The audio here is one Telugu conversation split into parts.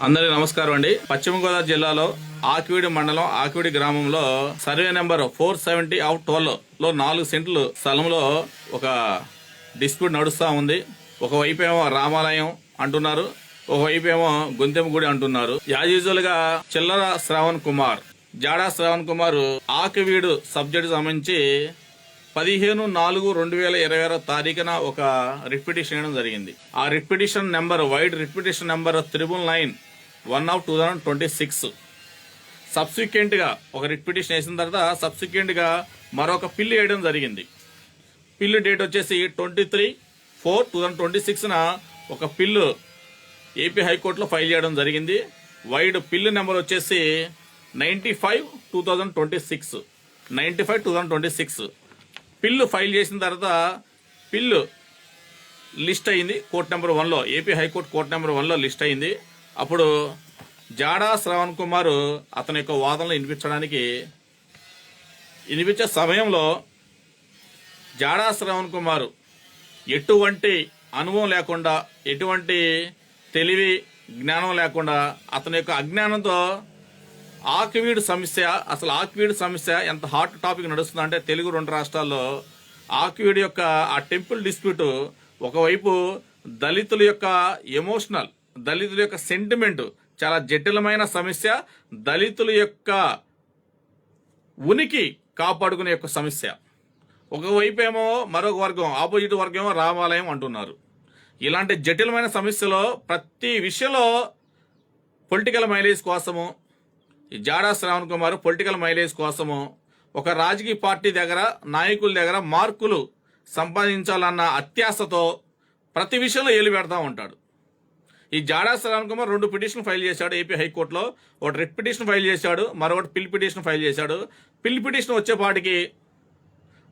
అందరికీ నమస్కారం అండి. పశ్చిమ గోదావరి జిల్లాలో ఆకివీడి మండలం ఆకివీడి గ్రామంలో సర్వే నెంబర్ 470/12 లో 4 సెంట్లు స్థలంలో ఒక డిస్ప్యూట్ నడుస్తా ఉంది. ఒకవైపు ఏమో రామాలయం అంటున్నారు, ఒకవైపు ఏమో గొంతెమ్మ గుడి అంటున్నారు. యాజ్ యూజువల్ గా చిల్లర శ్రావణ్ కుమార్, జాడా శ్రావణ్ కుమార్ ఆకివీడు సబ్జెక్ట్ సంబంధించి 15/4/2026 తారీఖున ఒక రిట్ పిటిషన్ వేయడం జరిగింది. ఆ writ petition number wide writ petition number 999/2026. Subsequent గా ఒక రిట్ పిటిషన్ వేసిన తర్వాత సబ్సిక్వెంట్ గా మరొక పిల్లు వేయడం జరిగింది. పిల్లు డేట్ వచ్చేసి 23/4/2026 ఒక పిల్లు ఏపీ హైకోర్టులో ఫైల్ చేయడం జరిగింది. వైడ్ పిల్లు నెంబర్ వచ్చేసి 95/2026. పిల్లు ఫైల్ చేసిన తర్వాత పిల్లు లిస్ట్ అయింది కోర్ట్ నెంబర్ 1లో, ఏపీ హైకోర్టు కోర్ట్ నెంబర్ 1లో లిస్ట్ అయింది. అప్పుడు జాడా శ్రవణ్ కుమార్ అతని యొక్క వాదనలు వినిపించే సమయంలో జాడా శ్రవణ్ కుమార్ ఎటువంటి అనుభవం లేకుండా, ఎటువంటి తెలివి జ్ఞానం లేకుండా అతని యొక్క అజ్ఞానంతో ఆకివీడు సమస్య, అసలు ఆకివీడు సమస్య ఎంత హాట్ టాపిక్ నడుస్తుందంటే తెలుగు 2 రాష్ట్రాల్లో ఆకివీడు యొక్క ఆ టెంపుల్ డిస్ప్యూట్ ఒకవైపు దళితుల యొక్క ఎమోషనల్, దళితుల యొక్క సెంటిమెంట్, చాలా జటిలమైన సమస్య, దళితుల యొక్క ఉనికి కాపాడుకునే యొక్క సమస్య. ఒకవైపు ఏమో మరొక వర్గం, ఆపోజిట్ వర్గం ఏమో రామాలయం అంటున్నారు. ఇలాంటి జటిలమైన సమస్యలో ప్రతి విషయంలో పొలిటికల్ మైలేజ్ కోసము ఈ జాడా శ్రావణ్ కుమార్ పొలిటికల్ మైలేజ్ కోసము ఒక రాజకీయ పార్టీ దగ్గర, నాయకుల దగ్గర మార్కులు సంపాదించాలన్న అత్యాశతో ప్రతి విషయంలో ఏలు పెడతా ఉంటాడు. ఈ జాడా శ్రావణ్ కుమార్ 2 పిటిషన్లు ఫైల్ చేశాడు ఏపీ హైకోర్టులో. ఒకటి రిట్ పిటిషన్ ఫైల్ చేశాడు, మరొకటి పిల్ పిటిషన్ ఫైల్ చేశాడు. పిల్ పిటిషన్ వచ్చేపాటికి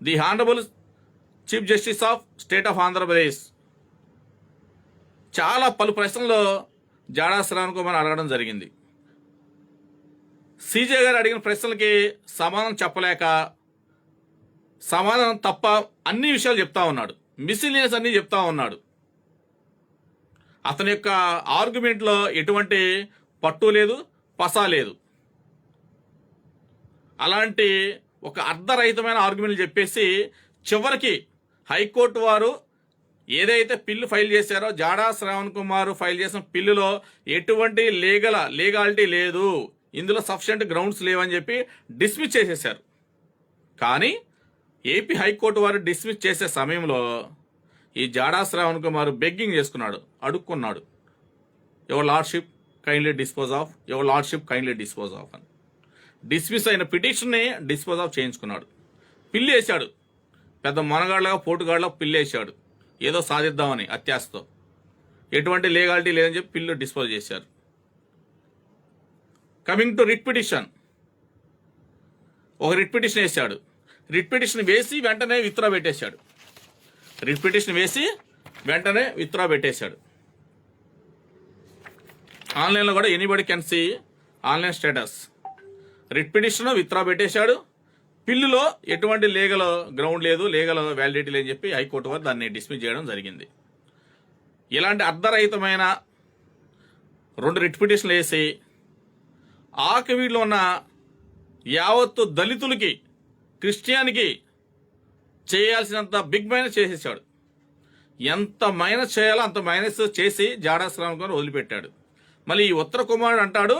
the honourable chief justice of state of Andhra Pradesh చాలా పలు ప్రశ్నలు జాడా శ్రావణ్ కుమార్ అడగడం జరిగింది. సీజే గారు అడిగిన ప్రశ్నలకి సమాధానం చెప్పలేక, సమాధానం తప్ప అన్ని విషయాలు చెప్తా ఉన్నాడు, మిస్లీనియస్ అన్ని చెప్తా ఉన్నాడు. అతని యొక్క ఆర్గ్యుమెంట్లో ఎటువంటి పట్టు లేదు, పసా లేదు. అలాంటి ఒక అర్ధరహితమైన ఆర్గ్యుమెంట్లు చెప్పేసి చివరికి హైకోర్టు వారు ఏదైతే పిల్లు ఫైల్ చేశారో, జాడా శ్రావణ్ కుమార్ ఫైల్ చేసిన పిల్లులో ఎటువంటి లీగాలిటీ లేదు, ఇందులో సఫిషియెంట్ గ్రౌండ్స్ లేవని చెప్పి డిస్మిస్ చేసేశారు. కానీ ఏపీ హైకోర్టు వారు డిస్మిస్ చేసే సమయంలో ఈ జాడా శ్రావణ్ కుమార్ బెగ్గింగ్ చేసుకున్నాడు, అడుక్కున్నాడు, your lordship kindly dispose of, your lordship kindly dispose of అని. డిస్మిస్ అయిన పిటిషన్ని డిస్పోజ్ ఆఫ్ చేయించుకున్నాడు. పిల్లి వేశాడు, పెద్ద మనగాళ్ళగా పోటుగాళ్ళగా పిల్లి వేశాడు, ఏదో సాధిద్దామని అత్యాశతో. ఎటువంటి లీగాలిటీ లేదని చెప్పి పిల్లు డిస్పోజ్ చేశారు. కమింగ్ టు రిట్ పిటిషన్, ఒక రిట్ పిటిషన్ వేశాడు. రిట్ పిటిషన్ వేసి వెంటనే విత్డ్రా పెట్టేశాడు. రిట్ పిటిషన్ వేసి వెంటనే విత్డ్రా పెట్టేశాడు. ఆన్లైన్లో కూడా anybody can see online status. Writ petition withdraw పెట్టేశాడు. పిల్లులో ఎటువంటి లీగల్ గ్రౌండ్ లేదు, లీగల్ వ్యాలిడిటీ లేదని చెప్పి హైకోర్టు వారు దాన్ని డిస్మిస్ చేయడం జరిగింది. ఇలాంటి అర్ధరహితమైన 2 రిట్ పిటిషన్లు వేసి ఆకివీడులో ఉన్న యావత్తు దళితులకి, క్రిస్టియానికి చేయాల్సినంత బిగ్ మైనస్ చేసేసాడు. ఎంత మైనస్ చేయాలో అంత మైనస్ చేసి జాడా శ్రావణ్ కుమార్ వదిలిపెట్టాడు. మళ్ళీ ఈ ఉత్తర కుమారుడు అంటాడు,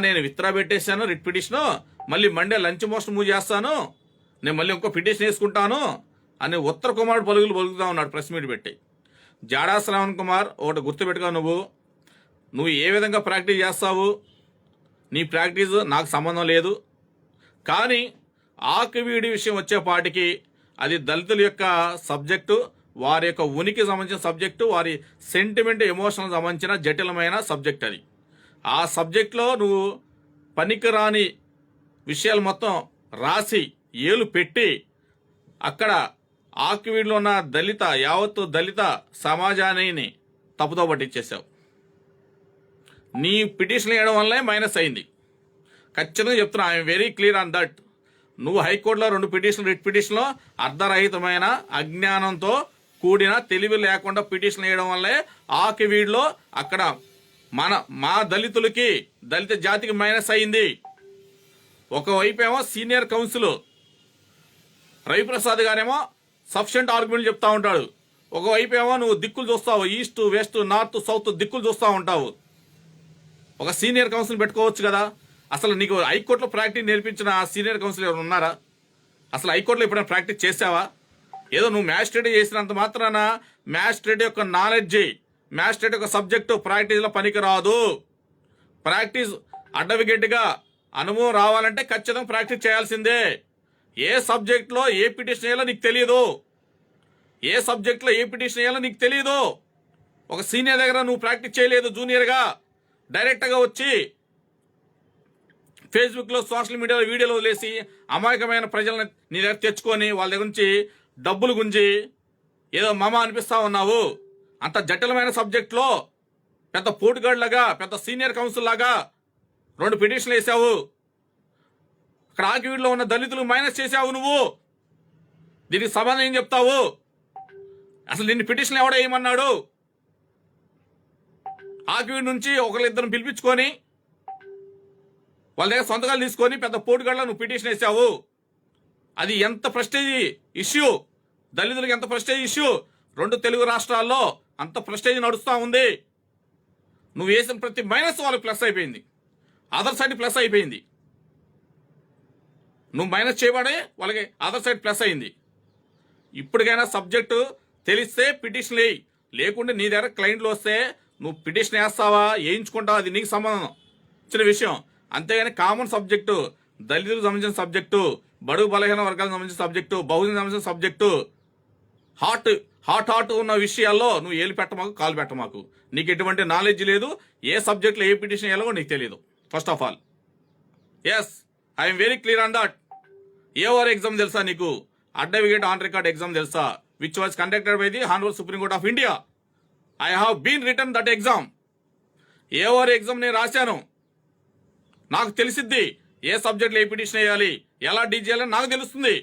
నేను విత్డ్రా పెట్టేశాను రిట్ పిటిషను, మళ్ళీ మండే లంచ్ మోషన్ మూవ్ చేస్తాను, నేను మళ్ళీ ఇంకో పిటిషన్ వేసుకుంటాను అని ఉత్తర కుమారుడు పలుకుతా ఉన్నాడు ప్రెస్ మీట్ పెట్టి. జాడా శ్రావణ్ కుమార్ ఒకటి గుర్తుపెట్టుకో, నువ్వు ఏ విధంగా ప్రాక్టీస్ చేస్తావు, నీ ప్రాక్టీస్ నాకు సంబంధం లేదు. కానీ ఆకివీడి విషయం వచ్చేపాటికి అది దళితుల యొక్క సబ్జెక్టు, వారి యొక్క ఉనికి సంబంధించిన సబ్జెక్టు, వారి సెంటిమెంట్, ఎమోషనల్ సంబంధించిన జటిలమైన సబ్జెక్ట్ అది. ఆ సబ్జెక్ట్లో నువ్వు పనికిరాని విషయాలు మొత్తం రాసి ఏలు పెట్టి అక్కడ ఆకివీడులో ఉన్న యావత్తు దళిత సమాజాన్ని తప్పుతో పట్టించేశావు. నీ పిటిషన్ వేయడం వల్లే మైనస్ అయింది. ఖచ్చితంగా చెప్తున్నా, I'm very clear on that. నువ్వు హైకోర్టులో 2 పిటిషన్లు, రిట్ పిటిషన్లో అర్ధరహితమైన అజ్ఞానంతో కూడిన తెలివి లేకుండా పిటిషన్ వేయడం వల్లే ఆకివీడులో అక్కడ మా దళితులకి దళిత జాతికి మైనస్ అయింది. ఒకవైపు ఏమో సీనియర్ కౌన్సిల్ రవిప్రసాద్ గారేమో సఫిషియెంట్ ఆర్గ్యుమెంట్ చెప్తా ఉంటాడు. ఒకవైపు ఏమో నువ్వు దిక్కులు చూస్తావు, ఈస్ట్ వెస్ట్ నార్త్ సౌత్ దిక్కులు చూస్తూ ఉంటావు. ఒక సీనియర్ కౌన్సిల్ పెట్టుకోవచ్చు కదా. అసలు నీకు హైకోర్టులో ప్రాక్టీస్ నేర్పించిన సీనియర్ కౌన్సిల్ ఎవరు ఉన్నారా? అసలు హైకోర్టులో ఎప్పుడైనా ప్రాక్టీస్ చేసావా? ఏదో నువ్వు మ్యాజిస్ట్రేట్ చేసినంత మాత్రాన మ్యాజిస్ట్రేట్ యొక్క నాలెడ్జ్, మ్యాజిస్ట్రేట్ యొక్క సబ్జెక్టు ప్రాక్టీస్లో పనికి రాదు. ప్రాక్టీస్ అడ్వకేట్గా అనుభవం రావాలంటే ఖచ్చితంగా ప్రాక్టీస్ చేయాల్సిందే. ఏ సబ్జెక్ట్లో ఏ పిటిషన్ వేయాలో నీకు తెలియదు, ఏ సబ్జెక్ట్లో ఏ పిటిషన్ వేయాలో నీకు తెలియదు. ఒక సీనియర్ దగ్గర నువ్వు ప్రాక్టీస్ చేయలేదు, జూనియర్గా డైరెక్ట్గా వచ్చి ఫేస్బుక్లో సోషల్ మీడియాలో వీడియోలు వదిలేసి అమాయకమైన ప్రజలను నీ దగ్గర తెచ్చుకొని వాళ్ళ దగ్గర నుంచి డబ్బులు గుంజి ఏదో మమ అనిపిస్తా ఉన్నావు. అంత జటిలమైన సబ్జెక్ట్లో పెద్ద పోటుగాడ్లాగా పెద్ద సీనియర్ కౌన్సిల్ లాగా 2 పిటిషన్లు వేసావు. అక్కడ ఆకివీడులో ఉన్న దళితులు మైనస్ చేసావు నువ్వు. దీనికి సమాధానం ఏం చెప్తావు? అసలు నిన్ను పిటిషన్లు ఎవడో వేయమన్నాడు? ఆకివీడు నుంచి ఒకరిద్దరిని పిలిపించుకొని వాళ్ళ దగ్గర సొంతకాలు తీసుకొని పెద్ద పోటుగాళ్ళ నువ్వు పిటిషన్ వేసావు. అది ఎంత ప్రెస్టేజ్ ఇష్యూ, దళితులకు ఎంత ప్రెస్టేజ్ ఇష్యూ. 2 తెలుగు రాష్ట్రాల్లో అంత ప్రెస్టేజ్ నడుస్తూ ఉంది. నువ్వు వేసిన ప్రతి మైనస్ వాళ్ళకి ప్లస్ అయిపోయింది, అదర్ సైడ్ ప్లస్ అయిపోయింది. నువ్వు మైనస్ చేయబడే వాళ్ళకి అదర్ సైడ్ ప్లస్ అయింది. ఇప్పటికైనా సబ్జెక్టు తెలిస్తే పిటిషన్ వేయి, లేకుంటే నీ దగ్గర క్లయింట్లు వస్తే నువ్వు పిటిషన్ వేస్తావా వేయించుకుంటావా అది నీకు సంబంధం ఇచ్చిన విషయం. అంతేగాని కామన్ సబ్జెక్టు, దళితులకు సంబంధించిన సబ్జెక్టు, బడుగు బలహీన వర్గాలకు సంబంధించిన సబ్జెక్టు, బహుజన సంబంధించిన సబ్జెక్టు, హాట్ ఉన్న విషయాల్లో నువ్వు ఏలు పెట్టమాకు, కాలు పెట్టమాకు. నీకు ఎటువంటి నాలెడ్జ్ లేదు. ఏ సబ్జెక్ట్లో ఏ పిటిషన్ వేయాలో నీకు తెలియదు. First of all as I'm very clear on that. AOR exam తెలుసా నీకు? అడ్వకేట్ ఆన్ రికార్డ్ ఎగ్జామ్ తెలుసా? Which was conducted by the honourable supreme court of India. I have been return that exam. AOR exam నేను రాశాను. నాకు తెలిసిద్ది ఏ సబ్జెక్ట్లో ఏ పిటిషన్ వేయాలి, ఎలా డీల్ చేయాలని నాకు తెలుస్తుంది.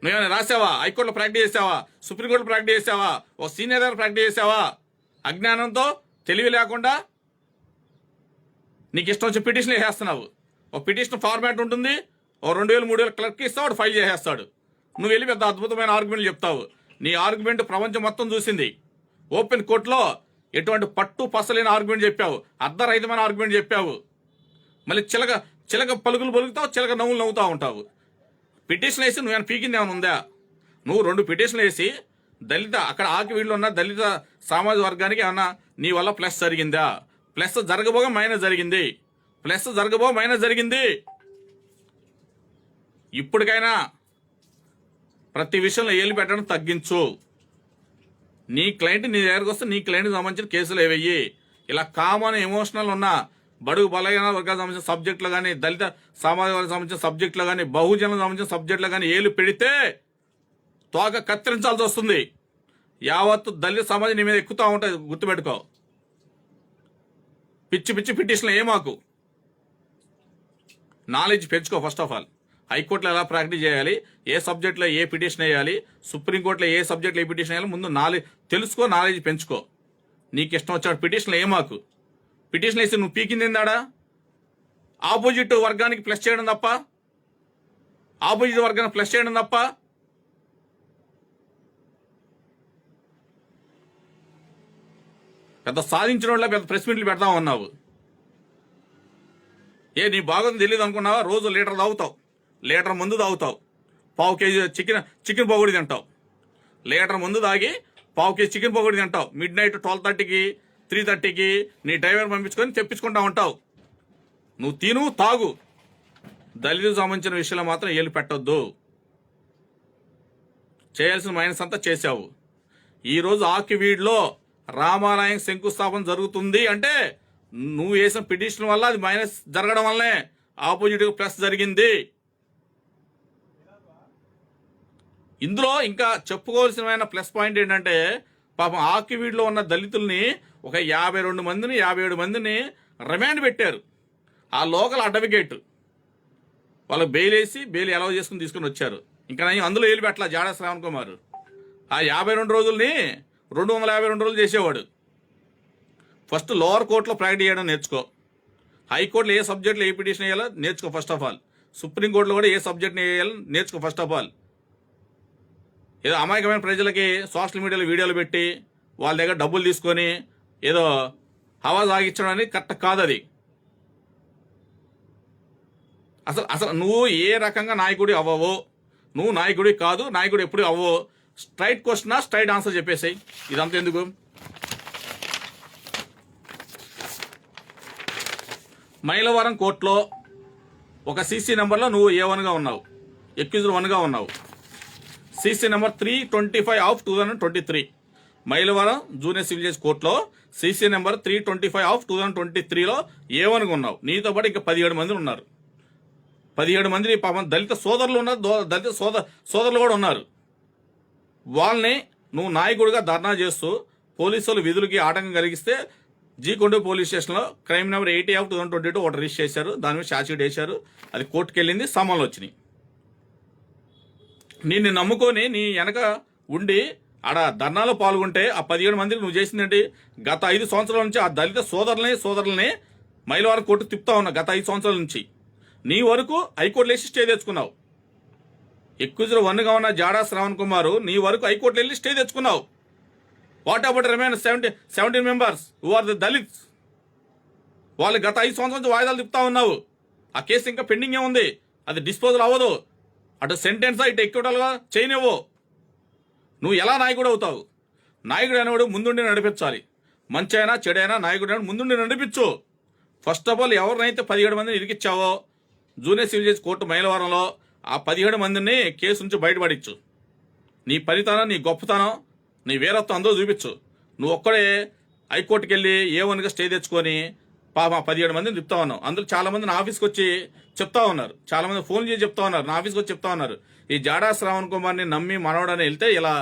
నువ్వేమైనా రాసావా? హైకోర్టులో ప్రాక్టీస్ చేసావా? సుప్రీంకోర్టులో ప్రాక్టీస్ చేసావా? ఓ సీనియర్ దగ్గర ప్రాక్టీస్ చేసావా? అజ్ఞానంతో తెలివి లేకుండా నీకు ఇష్టం వచ్చి పిటిషన్లు వేసేస్తున్నావు. ఓ పిటిషన్ ఫార్మాట్ ఉంటుంది, ఓ 2000 3000 క్లర్క్ ఇస్తాడు, ఫైల్ చేసేస్తాడు. నువ్వు వెళ్ళి పెద్ద అద్భుతమైన ఆర్గ్యుమెంట్లు చెప్తావు. నీ ఆర్గ్యుమెంట్ ప్రపంచం మొత్తం చూసింది. ఓపెన్ కోర్టులో ఎటువంటి పట్టు పసలేని ఆర్గ్యుమెంట్ చెప్పావు, అర్ధరహితమైన ఆర్గ్యుమెంట్ చెప్పావు. మళ్ళీ చిలక పలుకులు పలుకుతావు, చిలక నవ్వులు నవ్వుతూ ఉంటావు. పిటిషన్ వేసి నువ్వేమైనా పీకింది ఏమైనా ఉందా? నువ్వు 2 పిటిషన్లు వేసి దళిత అక్కడ ఆకివీడులో ఉన్న దళిత సామాజిక వర్గానికి ఏమన్నా నీ వల్ల ప్లస్ జరిగిందా? ప్లస్ జరగబోగా మైనస్ జరిగింది, ప్లస్ జరగబో మైనస్ జరిగింది. ఇప్పటికైనా ప్రతి విషయంలో ఏలు పెట్టడం తగ్గించు. నీ క్లయింట్ నీ దగ్గరకు వస్తే నీ క్లయింట్కి సంబంధించిన కేసులు ఏవయ్యి. ఇలా కామన్ ఎమోషనల్ ఉన్న బడుగు బలహీన వర్గాలకు సంబంధించిన సబ్జెక్టులు కానీ, దళిత సామాజిక వర్గాలకు సంబంధించిన సబ్జెక్టులు కానీ, బహుజనులకు సంబంధించిన సబ్జెక్టులు కానీ ఏలు పెడితే తోక కత్తిరించాల్సి వస్తుంది. యావత్తు దళిత సమాజం నీ మీద ఎక్కుతూ ఉంటుంది, గుర్తుపెట్టుకో. పిచ్చి పిచ్చి పిటిషన్లు ఏమాకు. నాలెడ్జ్ పెంచుకో. ఫస్ట్ ఆఫ్ ఆల్ హైకోర్టులో ఎలా ప్రాక్టీస్ చేయాలి, ఏ సబ్జెక్ట్లో ఏ పిటిషన్ వేయాలి, సుప్రీంకోర్టులో ఏ సబ్జెక్ట్లో ఏ పిటిషన్ వేయాలి, ముందు నాలెడ్జ్ తెలుసుకో, నాలెడ్జ్ పెంచుకో. నీకు ఇష్టం వచ్చాడు పిటిషన్లు ఏమాకు. పిటిషన్ వేసి నువ్వు పీకింది ఏందాడా? ఆపోజిట్ వర్గానికి ప్లస్ చేయడం తప్ప, ఆపోజిట్ వర్గానికి ప్లస్ చేయడం తప్ప. పెద్ద సాధించిన వాళ్ళ పెద్ద ప్రెస్ మీట్లు పెడతా ఉన్నావు. నీ బాగోదని తెలియదు అనుకున్నావా? రోజు లీటర్ తాగుతావు, లీటర్ ముందు తాగుతావు, పావు కేజీ చికెన్ పకోడీ తింటావు. లీటర్ ముందు తాగి పావు కేజీ చికెన్ పకోడీ తింటావు. మిడ్ నైట్ 12:30కి 3:30కి నీ డ్రైవర్ పంపించుకొని తెప్పించుకుంటా ఉంటావు. నువ్వు తిను తాగు, దళితులకు సంబంధించిన విషయంలో మాత్రం ఏలు పెట్టొద్దు. చేయాల్సిన మైనస్ అంతా చేశావు. ఈరోజు ఆకివీడ్లో రామాలయం శంకుస్థాపన జరుగుతుంది అంటే నువ్వు వేసిన పిటిషన్ వల్ల అది మైనస్ జరగడం వల్లనే ఆపోజిట్ ప్లస్ జరిగింది. ఇందులో ఇంకా చెప్పుకోవాల్సిన ప్లస్ పాయింట్ ఏంటంటే, పాపం ఆకివీడ్లో ఉన్న దళితుల్ని ఒక 52 మందిని 57 మందిని రిమాండ్ పెట్టారు. ఆ లోకల్ అడ్వకేట్ వాళ్ళకి బెయిల్ వేసి బెయిల్ అలౌ చేసుకుని తీసుకుని వచ్చారు. ఇంకా అందులో ఏలు పెట్టాల జాడా శ్రావణ్ కుమార్. ఆ 52 రోజుల్ని 252 రోజులు చేసేవాడు. ఫస్ట్ లోవర్ కోర్టులో ప్రాక్టీస్ చేయడం నేర్చుకో. హైకోర్టులో ఏ సబ్జెక్టులో ఏ పిటిషన్ వేయాలో నేర్చుకో ఫస్ట్ ఆఫ్ ఆల్. సుప్రీంకోర్టులో కూడా ఏ సబ్జెక్ట్ని వేయాలో నేర్చుకో ఫస్ట్ ఆఫ్ ఆల్. ఏదో అమాయకమైన ప్రజలకి సోషల్ మీడియాలో వీడియోలు పెట్టి వాళ్ళ దగ్గర డబ్బులు తీసుకొని ఏదో హవా సాగించడం అనేది కరెక్ట్ కాదు. అది అసలు నువ్వు ఏ రకంగా నాయకుడి అవ్వవో, నువ్వు నాయకుడి కాదు, నాయకుడు ఎప్పుడు అవ్వవో. స్ట్రైట్ క్వశ్చన్ స్ట్రైట్ ఆన్సర్ చెప్పేసాయి. ఇదంతా ఎందుకు? మైలవరం కోర్టులో ఒక సీసీ నెంబర్లో నువ్వు A1గా ఉన్నావు, ఎక్యూజ్డ్ 1గా ఉన్నావు. CC number 325/2023 Mylavaram junior civil judge కోర్టులో సీసీ నెంబర్ 325/2023లో A1గా ఉన్నావు. నీతో పాటు ఇంకా 17 మంది ఉన్నారు. 17 మంది పాపం దళిత సోదరులు ఉన్నారు, దళిత సోదరులు కూడా ఉన్నారు. వాళ్ళని నువ్వు నాయకుడిగా ధర్నా చేస్తూ పోలీసులు విధులకి ఆటంకం కలిగిస్తే G-Kondu పోలీస్ స్టేషన్లో క్రైమ్ నెంబర్ 80/2022 ఒకటి రిజిస్టర్ చేశారు. దాని మీద ఛార్జ్ షీట్ వేశారు. అది కోర్టుకు వెళ్ళింది, సమన్లు వచ్చినాయి. నిన్ను నమ్ముకొని నీ వెనక ఉండి ఆడ ధర్నాలో పాల్గొంటే ఆ 17 మందికి నువ్వు చేసిందంటే గత 5 సంవత్సరాల నుంచి ఆ దళిత సోదరుల్ని మైలవరం కోర్టు తిప్పుతా ఉన్నా. గత 5 సంవత్సరాల నుంచి నీ వరకు హైకోర్టులో వేసి స్టే తెచ్చుకున్నావు. ఎక్యూజ్డ్ 1గా ఉన్న జాడా శ్రావణ్ కుమార్ నీ వరకు హైకోర్టులో వెళ్ళి స్టే తెచ్చుకున్నావు. What about remain 17 members who are the Dalits? వాళ్ళు గత 5 సంవత్సరాల నుంచి వాయిదాలు తిప్పుతా ఉన్నావు. ఆ కేసు ఇంకా పెండింగ్ ఉంది, అది డిస్పోజల్ అవ్వదు. అటు సెంటెన్స్ ఇటు ఎక్విటల్గా చేయనివ్వు. నువ్వు ఎలా నాయకుడు అవుతావు? నాయకుడు అనేవాడు ముందుండి నడిపించాలి. మంచి అయినా చెడైనా నాయకుడు అనేవాడు ముందుండి నడిపించు. ఫస్ట్ ఆఫ్ ఆల్ ఎవరినైతే 17 మందిని ఇరికిచ్చావో జూనియర్ సివిల్ జడ్జి కోర్టు మైలవరంలో ఆ 17 మందిని కేసు నుంచి బయటపడించు. నీ పనితనం, నీ గొప్పతనం, నీ వీరత్వం అందరూ చూపించు. నువ్వు ఒక్కడే హైకోర్టుకి వెళ్ళి A1గా స్టే తెచ్చుకొని పాప 17 మందిని చెప్తా ఉన్నావు. అందులో చాలా మంది నా ఆఫీస్కి వచ్చి చెప్తా ఉన్నారు, చాలా మంది ఫోన్ చేసి చెప్తా ఉన్నారు, నా ఆఫీస్కి వచ్చి చెప్తా ఉన్నారు. ఈ జాడా శ్రావణ్ కుమార్ని నమ్మి మనవడని వెళ్తే ఇలా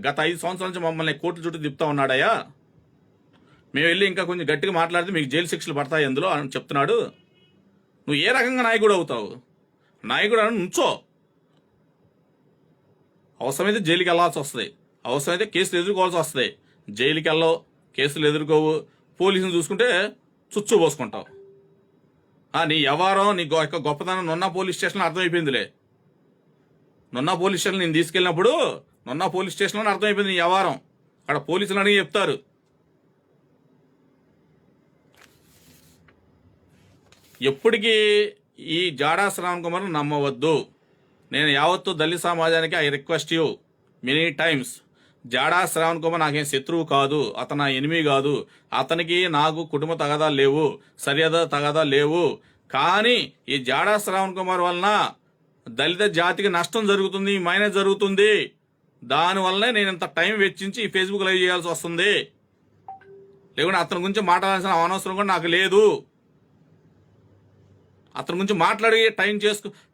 గత 5 సంవత్సరాల నుంచి మమ్మల్ని కోర్టు చుట్టూ తిప్పుతా ఉన్నాడయ్యా. మేము వెళ్ళి ఇంకా కొంచెం గట్టిగా మాట్లాడితే మీకు జైలు శిక్షలు పడతాయి అందులో అని చెప్తున్నాడు. నువ్వు ఏ రకంగా నాయకుడు అవుతావు? నాయకుడు అని నుంచో. అవసరమైతే జైలుకి వెళ్ళాల్సి వస్తుంది, అవసరమైతే కేసులు ఎదుర్కోవాల్సి వస్తుంది. జైలుకి వెళ్ళవు, కేసులు ఎదుర్కోవు, పోలీసులు చూసుకుంటే చుచ్చు పోసుకుంటావు. నీ వ్యవహారం, నీ యొక్క గొప్పతనం నున్న పోలీస్ స్టేషన్లో అర్థమైపోయిందిలే. నున్న పోలీస్ స్టేషన్ నేను తీసుకెళ్ళినప్పుడు నున్న పోలీస్ స్టేషన్లో అర్థమైపోయింది నీ వ్యవహారం. అక్కడ పోలీసులు అడిగి చెప్తారు. ఎప్పటికీ ఈ జాడా శ్రావణ్ కుమార్ నమ్మవద్దు. నేను యావత్తు దళిత సమాజానికి I request you many times. Jada Shravan Kumar నాకేం శత్రువు కాదు, అతను నా ఎనిమి కాదు. అతనికి నాకు కుటుంబ తగాదాలు లేవు, సరిహద్దు తగాదాలు లేవు. కానీ ఈ జాడా శ్రావణ్ కుమార్ వలన దళిత జాతికి నష్టం జరుగుతుంది, మైనస్ జరుగుతుంది. దానివల్లనే నేను ఇంత టైం వెచ్చించి ఈ ఫేస్బుక్ లైవ్ చేయాల్సి వస్తుంది. లేకుంటే అతని గురించి మాట్లాడాల్సిన అవసరం కూడా నాకు లేదు. అతని గురించి మాట్లాడి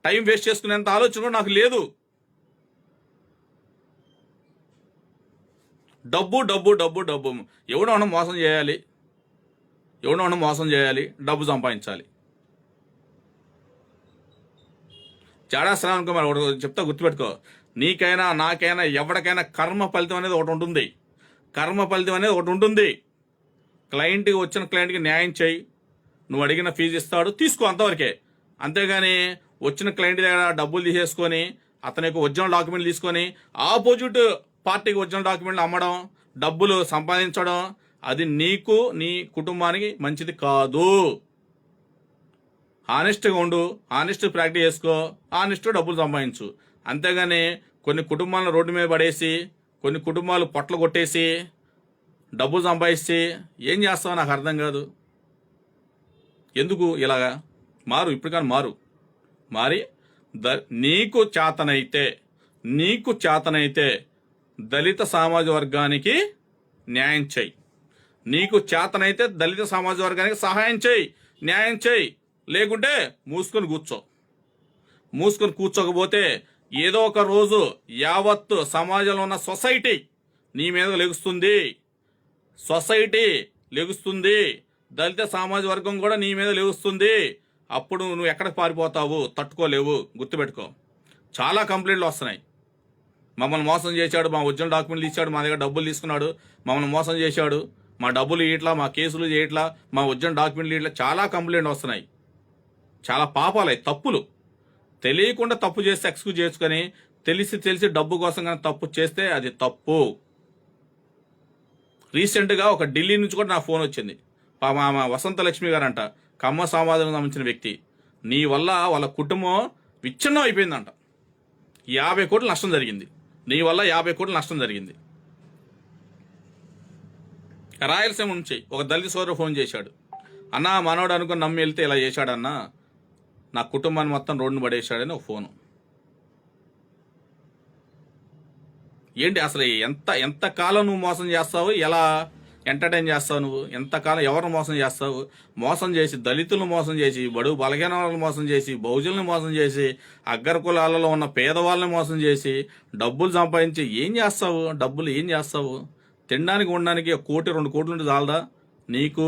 టైం వేస్ట్ చేసుకునేంత ఆలోచన కూడా నాకు లేదు. డబ్బు డబ్బు డబ్బు డబ్బు ఎవడన్నా మోసం చేయాలి, ఎవడన్నా మోసం చేయాలి, డబ్బు సంపాదించాలి. జాడా శ్రావణ్ కుమార్ ఒకటి చెప్తా, గుర్తుపెట్టుకో. నీకైనా నాకైనా ఎవరికైనా కర్మ ఫలితం అనేది ఒకటి ఉంటుంది. కర్మ ఫలితం అనేది ఒకటి ఉంటుంది. క్లయింట్కి వచ్చిన క్లయింట్కి న్యాయం చేయి, నువ్వు అడిగిన ఫీజు ఇస్తాడు, తీసుకో, అంతవరకే. అంతేగాని వచ్చిన క్లయింట్ దగ్గర డబ్బులు తీసేసుకొని అతని యొక్క ఒరిజినల్ డాక్యుమెంట్లు తీసుకొని ఆపోజిట్ పార్టీకి ఒరిజినల్ డాక్యుమెంట్లు అమ్మడం, డబ్బులు సంపాదించడం, అది నీకు నీ కుటుంబానికి మంచిది కాదు. ఆనెస్ట్గా ఉండు, ఆనెస్ట్ ప్రాక్టీస్ చేసుకో, ఆనెస్ట్ డబ్బులు సంపాదించు. అంతేగాని కొన్ని కుటుంబాలను రోడ్డు మీద పడేసి, కొన్ని కుటుంబాలు పొట్టలు కొట్టేసి డబ్బులు సంపాదిస్తే ఏం చేస్తావో నాకు అర్థం కాదు. ఎందుకు ఇలాగా? మారు, ఇప్పుడు కానీ మారి నీకు చేతనైతే దళిత సామాజిక వర్గానికి న్యాయం చేయి. నీకు చేతనైతే దళిత సామాజిక వర్గానికి సహాయం చేయి, న్యాయం చేయి. లేకుంటే మూసుకొని కూర్చోకపోతే ఏదో ఒక రోజు యావత్తు సమాజంలో ఉన్న సొసైటీ నీ మీద లెగుస్తుంది. దళిత సామాజిక వర్గం కూడా నీ మీద లెగుస్తుంది. అప్పుడు నువ్వు ఎక్కడికి పారిపోతావు? తట్టుకోలేవు. గుర్తుపెట్టుకో. చాలా కంప్లైంట్లు వస్తున్నాయి. మమ్మల్ని మోసం చేశాడు, మా ఒరిజినల్ డాక్యుమెంట్లు ఇచ్చాడు, మా దగ్గర డబ్బులు తీసుకున్నాడు, మమ్మల్ని మోసం చేశాడు, మా డబ్బులు ఇట్లా, మా కేసులు చేయట్లా, మా ఉద్యోగం డాక్యుమెంట్లు ఇట్లా చాలా కంప్లైంట్ వస్తున్నాయి. చాలా పాపాలే, తప్పులు. తెలియకుండా తప్పు చేస్తే ఎక్స్క్యూజ్ చేసుకొని తెలిసి డబ్బు కోసం కానీ తప్పు చేస్తే అది తప్పు. రీసెంట్గా ఒక ఢిల్లీ నుంచి కూడా నా ఫోన్ వచ్చింది. మా వసంత లక్ష్మి గారంట, కమ్మ సమాజానికి సంబంధించిన వ్యక్తి. నీ వల్ల వాళ్ళ కుటుంబం విచ్ఛిన్నం అయిపోయిందంట. 50 కోట్ల నష్టం జరిగింది. నీ వల్ల 50 కోట్ల నష్టం జరిగింది. రాయలసీమ నుంచి ఒక దళిత సోదరు ఫోన్ చేశాడు. అన్నా, మనోడు అనుకుని నమ్మి వెళ్తే ఇలా చేశాడన్నా, నా కుటుంబాన్ని మొత్తం రోడ్డును పడేశాడని ఒక ఫోను. ఏంటి అసలు ఎంత కాలం నువ్వు మోసం చేస్తావు? ఎలా ఎంటర్టైన్ చేస్తావు నువ్వు? ఎంతకాలం ఎవరిని మోసం చేస్తావు? మోసం చేసి దళితులను మోసం చేసి, బడుగు బలహీన వాళ్ళని మోసం చేసి, బహుజనులను మోసం చేసి, అగ్ర కులాలలో ఉన్న పేదవాళ్ళని మోసం చేసి డబ్బులు సంపాదించి ఏం చేస్తావు? డబ్బులు ఏం చేస్తావు? తినడానికి ఉండడానికి 1 కోటి 2 కోట్లు ఉంటే చాలదా? నీకు,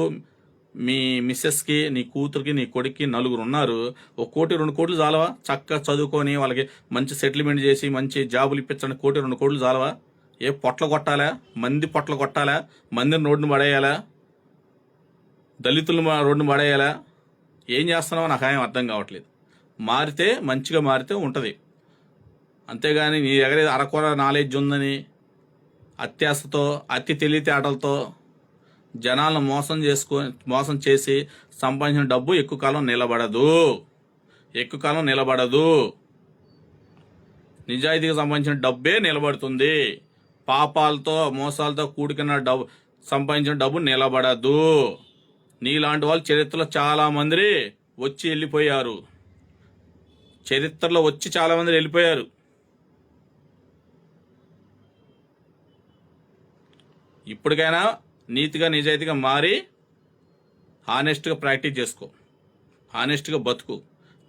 మీ మిస్సెస్కి, నీ కూతురికి, నీ కొడుక్కి 4 ఉన్నారు. 1 కోటి 2 కోట్లు చాలవా? చక్కగా చదువుకొని వాళ్ళకి మంచి సెటిల్మెంట్ చేసి మంచి జాబులు ఇప్పించడానికి 1 కోటి 2 కోట్లు చాలవా? ఏ పొట్ల కొట్టాలా? మంది పొట్ల కొట్టాలా? మందిని రోడ్డును పడేయాలా? దళితులను రోడ్డును పడేయాలా? ఏం చేస్తున్నావో నాకు ఏం అర్థం కావట్లేదు. మారితే మంచిగా మారితే ఉంటుంది. అంతేగాని నీ దగ్గర అరకొర నాలెడ్జ్ ఉందని అత్యాశతో, అతి తెలివితేటలతో జనాలను మోసం చేసి సంపాదించిన డబ్బు ఎక్కువ కాలం నిలబడదు. నిజాయితీగా సంపాదించిన డబ్బే నిలబడుతుంది. పాపాలతో, మోసాలతో కూడుకున్న సంపాదించిన డబ్బు నిలబడదు. నీలాంటి వాళ్ళు చరిత్రలో చాలా మంది వచ్చి వెళ్ళిపోయారు. ఇప్పటికైనా నీతిగా నిజాయితీగా మారి హానెస్ట్గా ప్రాక్టీస్ చేసుకో, హానెస్ట్గా బతుకు.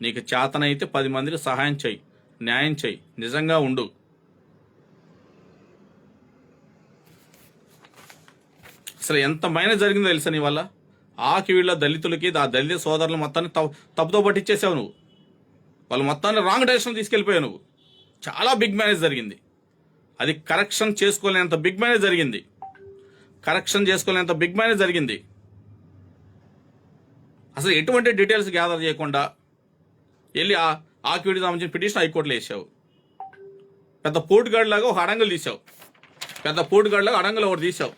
నీకు చేతనైతే 10 మందికి సహాయం చెయ్యి, న్యాయం చెయ్యి, నిజంగా ఉండు. అసలు ఎంత మైనస్ జరిగిందో తెలుసా నీ వల్ల? వీళ్ళ దళితులకి, ఆ దళిత సోదరులు మొత్తాన్ని తప్పుతో పట్టించేసావు నువ్వు. వాళ్ళు మొత్తాన్ని రాంగ్ డైరెక్షన్ తీసుకెళ్ళిపోయావు నువ్వు. చాలా బిగ్ మైనస్ జరిగింది. అది కరెక్షన్ చేసుకోలేనంత బిగ్ మైనస్ జరిగింది. అసలు ఎటువంటి డీటెయిల్స్ గ్యాదర్ చేయకుండా వెళ్ళి ఆక్యూడికి సంబంధించిన పిటిషన్ హైకోర్టులో వేసావు. పెద్ద పోటుగాడు లాగా ఒక అడంగులు తీసావు. ఒకటి తీసావు.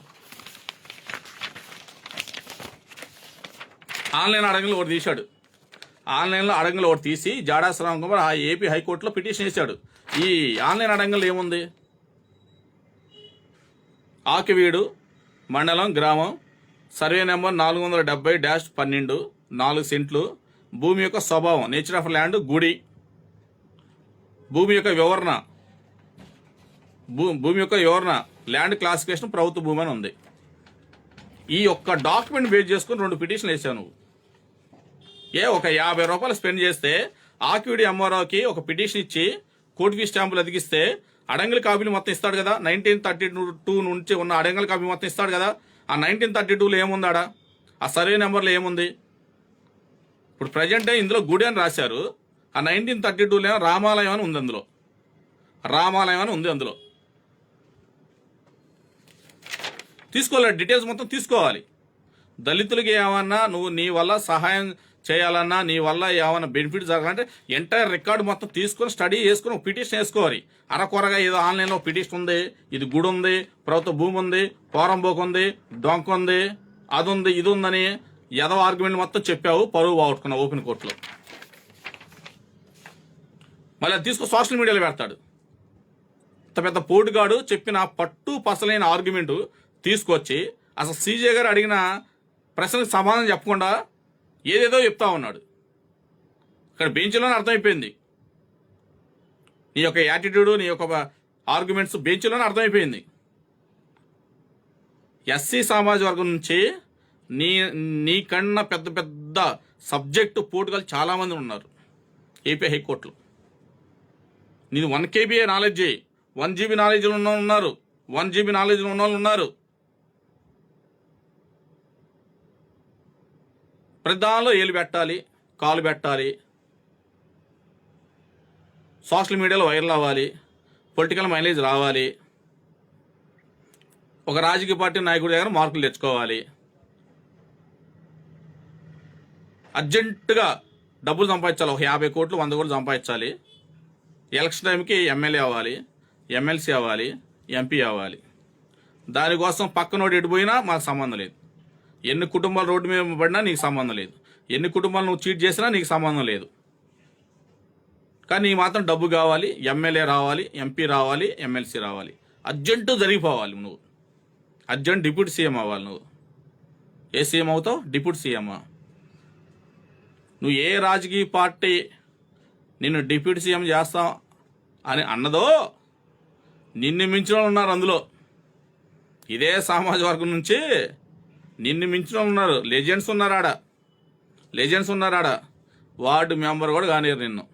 ఆన్లైన్ అడంగులు ఒకటి తీశాడు. ఆన్లైన్లో అడంగులు ఒకటి తీసి జాడా శ్రావణ్ కుమార్ ఏపీ హైకోర్టులో పిటిషన్ వేశాడు. ఈ ఆన్లైన్ అడంగులు ఏముంది? ఆకివీడు మండలం, గ్రామం, సర్వే నెంబర్ 470-12, 4 సెంట్లు, భూమి యొక్క స్వభావం, నేచర్ ఆఫ్ ల్యాండ్, గుడి, భూమి యొక్క వివరణ, ల్యాండ్ క్లాసిఫికేషన్ ప్రభుత్వ భూమి అని ఉంది. ఈ ఒక్క డాక్యుమెంట్ బేస్ చేసుకుని 2 పిటిషన్లు వేసావు నువ్వు. ఒక 50 రూపాయలు స్పెండ్ చేస్తే ఆక్యూడి ఎంఆర్ఓకి ఒక పిటిషన్ ఇచ్చి కోర్టు ఫీ స్టాంపులు అతికిస్తే అడంగుల కాపీలు మొత్తం ఇస్తాడు కదా. 1932 నుంచి ఉన్న అడంగుల కాపీ మొత్తం ఇస్తాడు కదా. ఆ 1932లో ఏముందాడా? ఆ సర్వే నెంబర్లో ఏముంది? ఇప్పుడు ప్రజెంట్ ఇందులో గుడి అని రాశారు. ఆ 1932లో రామాలయం అని ఉంది అందులో. తీసుకోవాలి, డీటెయిల్స్ మొత్తం తీసుకోవాలి. దళితులకి ఏమన్నా నువ్వు నీ వల్ల సహాయం చేయాలన్నా, నీ వల్ల ఏమైనా బెనిఫిట్ జరగాలంటే ఎంటైర్ రికార్డు మొత్తం తీసుకొని స్టడీ చేసుకుని ఒక పిటిషన్ వేసుకోవాలి. అరకొరగా ఏదో ఆన్లైన్లో పిటిషన్ ఉంది, ఇది గుడి ఉంది, ప్రభుత్వ భూమి ఉంది, పోరంబోకు ఉంది, డొంక ఉంది, అది ఉంది, ఇది ఉందని ఏదో ఆర్గ్యుమెంట్ మొత్తం చెప్పావు, పరువు బాగొట్టుకున్నావు ఓపెన్ కోర్టులో. మళ్ళీ అది తీసుకొని సోషల్ మీడియాలో పెడతాడు. ఇంత పెద్ద పోటుగాడు చెప్పిన పట్టు పసలైన ఆర్గ్యుమెంట్ తీసుకొచ్చి అసలు సీజే గారు అడిగిన ప్రశ్నకు సమాధానం చెప్పకుండా ఏదేదో చెప్తా ఉన్నాడు. ఇక్కడ బెంచ్లోనే అర్థమైపోయింది నీ యొక్క యాటిట్యూడ్, నీ యొక్క ఆర్గ్యుమెంట్స్ బెంచ్లోనే అర్థమైపోయింది. ఎస్సీ సమాజ వర్గం నుంచి నీకన్నా పెద్ద పెద్ద సబ్జెక్టు పోటుగాలు చాలామంది ఉన్నారు ఏపీ హైకోర్టులో. నీది 1 KB నాలెడ్జ్, 1 GB నాలెడ్జ్లో ఉన్న ఉన్నారు, 1 GB నాలెడ్జ్లో ఉన్న వాళ్ళు ఉన్నారు. ప్రధానంలో ఏలు పెట్టాలి, కాలు పెట్టాలి, సోషల్ మీడియాలో వైరల్ అవ్వాలి, పొలిటికల్ మైలేజ్ రావాలి. ఒక రాజకీయ పార్టీ నాయకుడి దగ్గర మార్కులు తెచ్చుకోవాలి, అర్జెంటుగా డబ్బులు సంపాదించాలి, ఒక 50 కోట్లు 100 కోట్లు సంపాదించాలి. ఎలక్షన్ టైంకి ఎమ్మెల్యే అవ్వాలి, ఎమ్మెల్సీ అవ్వాలి, ఎంపీ అవ్వాలి. దానికోసం పక్కనోడు ఎడిపోయినా మాకు సంబంధం లేదు. ఎన్ని కుటుంబాలు రోడ్డు మీద పడినా నీకు సంబంధం లేదు. ఎన్ని కుటుంబాలు నువ్వు చీట్ చేసినా నీకు సంబంధం లేదు. కానీ నీ మాత్రం డబ్బు కావాలి, ఎమ్మెల్యే రావాలి, ఎంపీ రావాలి, ఎమ్మెల్సీ రావాలి, అర్జెంటు జరిగిపోవాలి. నువ్వు అర్జెంట్ డిప్యూటీ సీఎం అవ్వాలి. నువ్వు ఏ సీఎం అవుతావు? Deputy CM. నువ్వు ఏ రాజకీయ పార్టీ నిన్ను డిప్యూటీ సీఎం చేస్తాం అని అన్నదో నిన్ను మించిన వాళ్ళు ఉన్నారు అందులో. ఇదే సామాజిక వర్గం నుంచి నిన్ను మించిన వాళ్ళు ఉన్నారు. లెజెండ్స్ ఉన్నారాడ. వార్డు మెంబర్ కూడా కానివ్వరు నిన్ను.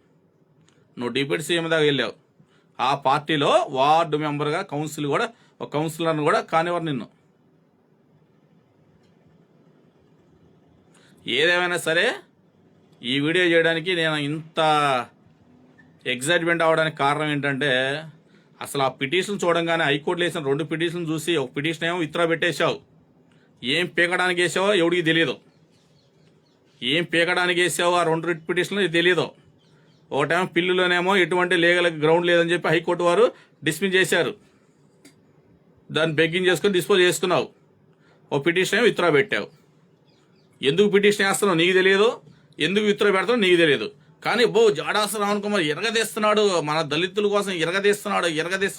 నువ్వు డిప్యూటీ సీఎం దాకా వెళ్ళావు. ఆ పార్టీలో వార్డు మెంబర్గా ఒక కౌన్సిలర్ని కూడా కానివ్వరు నిన్ను. ఏదేమైనా సరే ఈ వీడియో చేయడానికి నేను ఇంత ఎగ్జైట్మెంట్ అవ్వడానికి కారణం ఏంటంటే, అసలు ఆ పిటిషన్ చూడంగానే హైకోర్టులో వేసిన 2 పిటిషన్ చూసి, ఒక పిటిషన్ ఏమో విత్డ్రా పెట్టేశావు. ఏం పీకడానికి వేసావో ఎవడికి తెలియదు. ఏం పీకడానికి వేసావో ఆ 2 రిట్ పిటిషన్లు తెలియదు. ఒకటేమో పిల్లులోనేమో ఎటువంటి లీగల్ గ్రౌండ్ లేదని చెప్పి హైకోర్టు వారు డిస్మిస్ చేశారు. దాన్ని బెగ్గింగ్ చేసుకుని డిస్పోజ్ చేసుకున్నావు. ఓ పిటిషన్ ఏమో విత్డ్రా పెట్టావు. ఎందుకు పిటిషన్ వేస్తున్నావు నీకు తెలియదు, ఎందుకు విత్డ్రా పెడతావు నీకు తెలియదు. కానీ జాడాస రావణ్ కుమార్ ఎరగదీస్తున్నాడు, మన దళితుల కోసం ఎరగదీస్తున్నాడు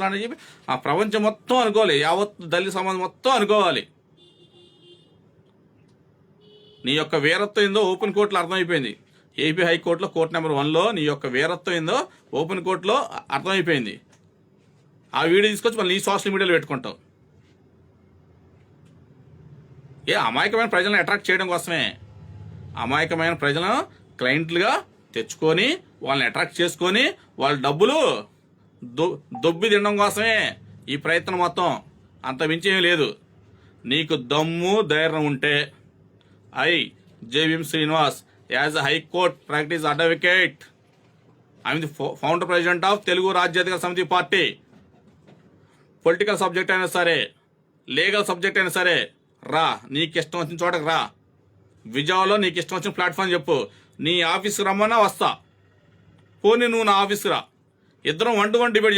అని చెప్పి ఆ ప్రపంచం మొత్తం అనుకోవాలి, యావత్ దళిత సమాజం మొత్తం అనుకోవాలి. నీ యొక్క వీరత్వం ఏందో ఓపెన్ కోర్టులో అర్థమైపోయింది. ఏపీ హైకోర్టులో కోర్టు నెంబర్ 1లో నీ యొక్క వీరత్వం ఏందో ఓపెన్ కోర్టులో అర్థమైపోయింది. ఆ వీడియో తీసుకొచ్చి మళ్ళీ నీ సోషల్ మీడియాలో పెట్టుకుంటావు. అమాయకమైన ప్రజలను అట్రాక్ట్ చేయడం కోసమే. అమాయకమైన ప్రజలను క్లయింట్లుగా తెచ్చుకొని వాళ్ళని అట్రాక్ట్ చేసుకొని వాళ్ళ డబ్బులు దొబ్బి తినడం కోసమే ఈ ప్రయత్నం మొత్తం. అంత మించి ఏమీ లేదు. నీకు దమ్ము ధైర్యం ఉంటే JVM Srinivas as a high court practice advocate, I'm the founder president of Telugu Rajyadhikara Samithi party. Political subject అయినా సరే, లీగల్ సబ్జెక్ట్ అయినా సరే రా, నీకు ఇష్టం వచ్చిన చోటకి రా. విజయవాడలో నీకు ఇష్టం వచ్చిన ప్లాట్ఫామ్ చెప్పు. నీ ఆఫీస్కి రమ్మన్నా వస్తా. పోనీ నువ్వు నా ఆఫీస్కి రా. ఇద్దరం 1-to-1 డిబేట్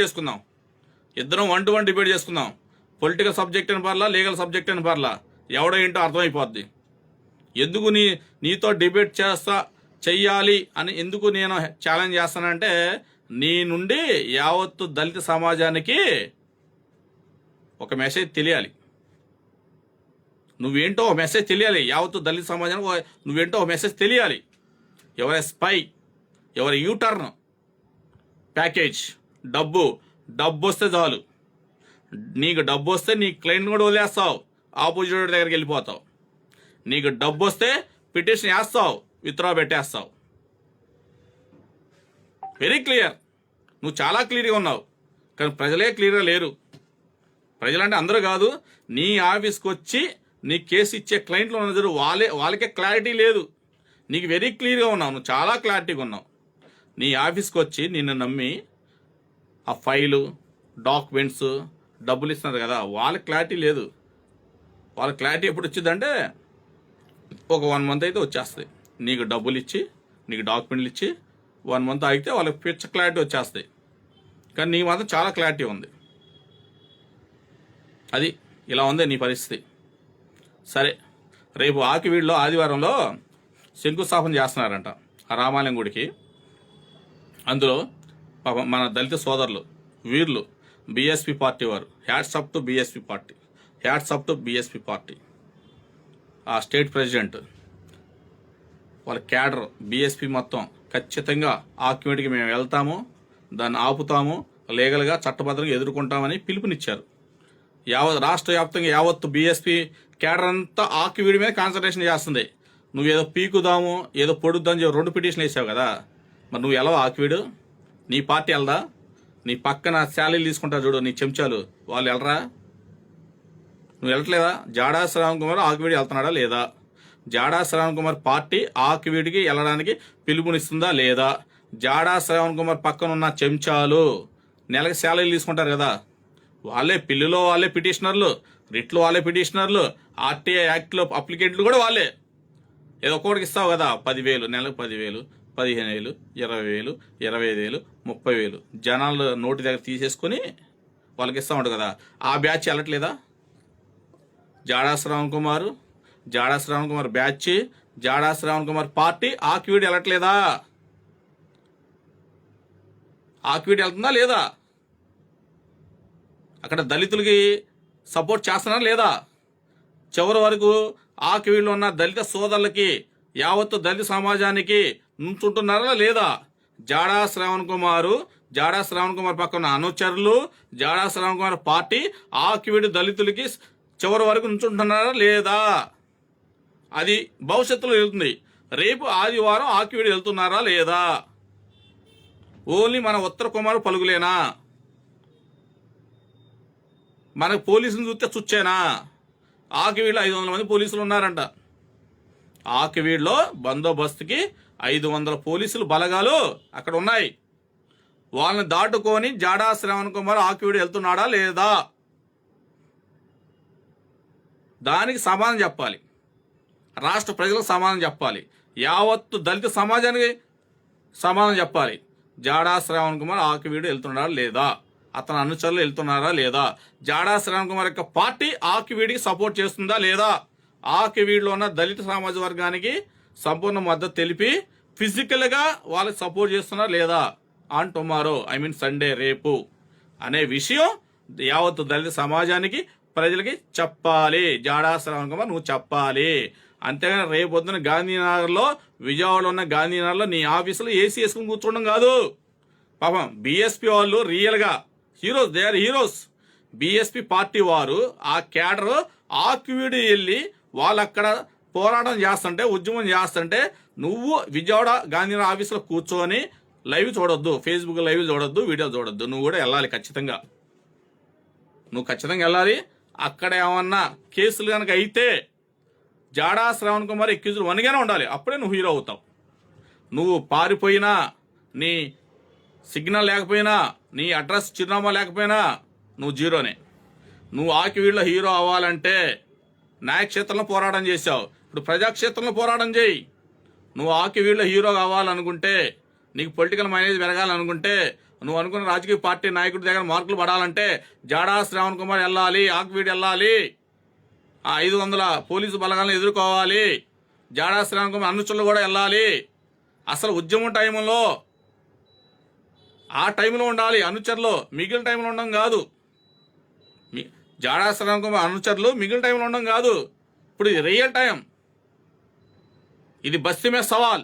చేసుకుందాం. పొలిటికల్ సబ్జెక్ట్ అని పర్లా, లీగల్ సబ్జెక్ట్ అని పర్లా, ఎవడో ఏంటో అర్థమైపోద్ది. ఎందుకు నీతో డిబేట్ చెయ్యాలి అని ఎందుకు నేను ఛాలెంజ్ చేస్తానంటే, నీ నుండి యావత్తు దళిత సమాజానికి ఒక మెసేజ్ తెలియాలి. నువ్వేంటో ఒక మెసేజ్ తెలియాలి. యావత్తు దళిత సమాజానికి నువ్వేంటో ఒక మెసేజ్ తెలియాలి. ఎవరి స్పై, ఎవరి యూటర్న్ ప్యాకేజ్, డబ్బు వస్తే చాలు. నీకు డబ్బు వస్తే నీ క్లయింట్ కూడా వదిలేస్తావు, ఆపోజిట్ దగ్గరికి వెళ్ళిపోతావు. నీకు డబ్బు వస్తే పిటిషన్ వేస్తావు, విత్డ్రా పెట్టేస్తావు. Very clear. నువ్వు చాలా క్లియర్గా ఉన్నావు, కానీ ప్రజలే క్లియర్గా లేరు. ప్రజలంటే అందరూ కాదు, నీ ఆఫీస్కి వచ్చి నీ కేసు ఇచ్చే క్లయింట్లు ఉన్న వాళ్ళకే క్లారిటీ లేదు. నీకు వెరీ క్లియర్గా ఉన్నావు, నువ్వు చాలా క్లారిటీగా ఉన్నావు. నీ ఆఫీస్కి వచ్చి నిన్ను నమ్మి ఆ ఫైలు, డాక్యుమెంట్స్, డబ్బులు ఇస్తున్నారు కదా, వాళ్ళకి క్లారిటీ లేదు. వాళ్ళ క్లారిటీ ఎప్పుడు వచ్చిందంటే ఒక 1 month అయితే వచ్చేస్తుంది. నీకు డబ్బులు ఇచ్చి, నీకు డాక్యుమెంట్లు ఇచ్చి 1 month ఆగితే వాళ్ళకి పిచ్చ క్లారిటీ వచ్చేస్తాయి. కానీ నీ మాత్రం చాలా క్లారిటీ ఉంది. అది ఇలా ఉంది నీ పరిస్థితి. సరే, రేపు ఆకివీడులో ఆదివారంలో శంకుస్థాపన చేస్తున్నారంట ఆ రామాలయం గుడికి. అందులో మన దళిత సోదరులు, వీరులు, బీఎస్పీ పార్టీ వారు, hats up to BSP party, ఆ స్టేట్ ప్రెసిడెంట్, వాళ్ళ క్యాడర్, బీఎస్పీ మొత్తం ఖచ్చితంగా ఆక్యుమెంట్కి మేము వెళ్తాము, దాన్ని ఆపుతాము, లీగల్గా చట్టబద్ధంగా ఎదుర్కొంటామని పిలుపునిచ్చారు. రాష్ట్ర వ్యాప్తంగా యావత్తు బీఎస్పీ క్యాడర్ అంతా ఆక్యువీడి మీద కాన్సన్ట్రేషన్ చేస్తుంది. నువ్వేదో పీకుదాము, ఏదో పొడుద్దామని 2 పిటిషన్లు వేసావు కదా, మరి నువ్వు ఎలా ఆక్యువీడు? నీ పార్టీ వెళ్దా? నీ పక్కన శాలరీలు తీసుకుంటారు చూడు నీ చెంచాలు, వాళ్ళు వెళ్ళరా? నువ్వు వెళ్ళట్లేదా? జాడా శ్రావణ్ కుమార్ ఆక్యువీడి వెళ్తున్నాడా లేదా? జాడా శ్రావణ్ కుమార్ పార్టీ ఆక్యువీడికి వెళ్ళడానికి పిలుపునిస్తుందా లేదా? జాడా శ్రావణ్ కుమార్ పక్కన ఉన్న చెంచాలు నెలకి శాలరీలు తీసుకుంటారు కదా, వాళ్ళే పిల్లులో వాళ్ళే పిటిషనర్లు, రిట్లు వాళ్ళే, పిటిషనర్లు, ఆర్టీఐ యాక్ట్లో అప్లికెంట్లు కూడా వాళ్ళే. ఏదో ఒక్కొక్కడికి ఇస్తావు కదా, 10,000 నెలకు, 10,000, 15,000, 20,000, 25,000, 30,000 జనాలు నోటి దగ్గర తీసేసుకొని వాళ్ళకి ఇస్తూ ఉంటారు కదా. ఆ బ్యాచ్ వెళ్ళట్లేదా? జాడా శ్రవణ్ కుమార్ బ్యాచ్, జాడా శ్రవణ్ కుమార్ పార్టీ ఆక్విడ్ వెళ్ళట్లేదా? ఆక్విడ్ వెళ్తుందా లేదా? అక్కడ దళితులకి సపోర్ట్ చేస్తున్నారా లేదా? చివరి వరకు ఆక్విడ్లో ఉన్న దళిత సోదరులకి, యావత్తు దళిత సమాజానికి నుంచుంటున్నారా లేదా? జాడా శ్రవణ్ కుమార్ పక్కన అనుచరులు, జాడా శ్రవణ్ కుమార్ పార్టీ ఆక్విడ్ దళితులకి చివరి వరకు నుంచుంటున్నారా లేదా? అది భవిష్యత్తులో వెళ్తుంది. రేపు ఆదివారం ఆక్విడ్ వెళ్తున్నారా లేదా? ఓన్లీ మన ఉత్తర కుమారు పలుకులేనా? మనకు పోలీసులు చూస్తే చుచ్చేనా? ఆకివీడులో 500 మంది పోలీసులు ఉన్నారంట. ఆకివీడులో బందోబస్తుకి 500 పోలీసులు బలగాలు అక్కడ ఉన్నాయి. వాళ్ళని దాటుకొని జాడా శ్రవణ్ కుమార్ ఆకివీడు వెళ్తున్నాడా లేదా? దానికి సమాధానం చెప్పాలి. రాష్ట్ర ప్రజలకు సమాధానం చెప్పాలి. యావత్తు దళిత సమాజానికి సమాధానం చెప్పాలి. జాడా శ్రవణ్ కుమార్ ఆకివీడు వెళ్తున్నాడా లేదా? అతని అనుచరులు వెళ్తున్నారా లేదా? జాడా శ్రవణ్ కుమార్ యొక్క పార్టీ ఆకివీడికి సపోర్ట్ చేస్తుందా లేదా? ఆకివీడులో ఉన్న దళిత సమాజ వర్గానికి సంపూర్ణ మద్దతు తెలిపి ఫిజికల్గా వాళ్ళకి సపోర్ట్ చేస్తున్నారా లేదా? ఆన్ టుమారో, సండే, రేపు అనే విషయం యావత్తు దళిత సమాజానికి, ప్రజలకి చెప్పాలి. జాడా శ్రవణ్ కుమార్ నువ్వు చెప్పాలి. అంతేగాని రేపు పొద్దున గాంధీనగర్లో, విజయవాడలో ఉన్న గాంధీనగర్లో నీ ఆఫీసులో ఏసీ వేసుకుని కూర్చోవడం కాదు. పాపం బీఎస్పీ వాళ్ళు రియల్గా heroes, they are heroes. BSP party వారు ఆ క్యాడర్ ఆక్విడ్ వెళ్ళి వాళ్ళు అక్కడ పోరాటం చేస్తుంటే, ఉద్యమం చేస్తుంటే నువ్వు విజయవాడ గాంధీనగర్ ఆఫీసులో కూర్చొని లైవ్ చూడొద్దు, ఫేస్బుక్ లైవ్ చూడొద్దు, వీడియో చూడొద్దు. నువ్వు కూడా వెళ్ళాలి ఖచ్చితంగా. నువ్వు ఖచ్చితంగా వెళ్ళాలి. అక్కడ ఏమన్నా కేసులు కనుక అయితే జాడా శ్రవణ్ కుమార్ ఎక్యూజులు వనిగానే ఉండాలి. అప్పుడే నువ్వు హీరో అవుతావు. నువ్వు పారిపోయినా, నీ సిగ్నల్ లేకపోయినా, నీ అడ్రస్ చిరునామా లేకపోయినా నువ్వు జీరోనే. నువ్వు ఆకివీడులో హీరో అవ్వాలంటే న్యాయక్షేత్రంలో పోరాటం చేశావు, ఇప్పుడు ప్రజాక్షేత్రంలో పోరాటం చేయి. నువ్వు ఆకివీడులో హీరో కావాలనుకుంటే, నీకు పొలిటికల్ మైలేజ్ పెరగాలనుకుంటే, నువ్వు అనుకున్న రాజకీయ పార్టీ నాయకుడి దగ్గర మార్కులు పడాలంటే జాడా శ్రవణ్ కుమార్ వెళ్ళాలి, ఆకివీడు వెళ్ళాలి, ఆ 500 పోలీసు బలగాలను ఎదుర్కోవాలి. జాడా శ్రవణ్ కుమార్ అనుచరులు కూడా వెళ్ళాలి. అసలు ఉద్యమం టైంలో ఆ టైంలో ఉండాలి అనుచరులు, మిగిలిన టైంలో ఉండడం కాదు. జాడా శ్రవణ్ కుమార్ అనుచరులు మిగిలిన టైంలో ఉండడం కాదు. ఇప్పుడు ఇది రియల్ టైం, ఇది బస్తీ మే సవాల్.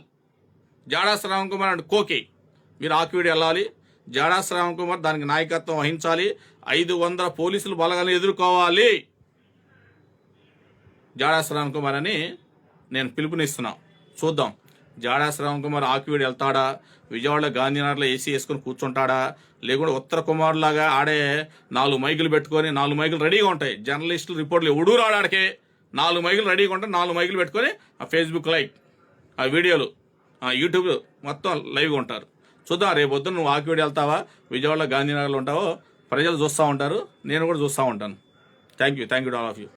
జాడా శ్రవణ్ కుమార్ అండ్ కోకి మీరు ఆకివీడు వెళ్ళాలి. జాడా శ్రవణ్ కుమార్ దానికి నాయకత్వం వహించాలి. 500 పోలీసులు బలగాలను ఎదుర్కోవాలి. జాడా శ్రవణ్ కుమార్ అని నేను పిలుపునిస్తున్నా. చూద్దాం జాడా శ్రవణ్ కుమార్ ఆకివీడు వెళ్తాడా, విజయవాడలో గాంధీనగర్లో ఏసీ వేసుకుని కూర్చుంటాడా, లేకుంటే ఉత్తర కుమార్ లాగా ఆడే 4 మైకులు పెట్టుకొని, 4 మైకులు రెడీగా ఉంటాయి. జర్నలిస్టులు, రిపోర్టర్లు ఎవడూ రాడాడికి 4 మైకులు రెడీగా ఉంటాయి. 4 మైకులు పెట్టుకొని ఆ ఫేస్బుక్ లైవ్, ఆ వీడియోలు, ఆ యూట్యూబ్ మొత్తం లైవ్గా ఉంటారు. చూద్దాం రేపు పొద్దున్న నువ్వు ఆకివీడు వెళ్తావా, విజయవాడలో గాంధీనగర్లో ఉంటావో ప్రజలు చూస్తూ ఉంటారు, నేను కూడా చూస్తూ ఉంటాను. Thank you to all of you.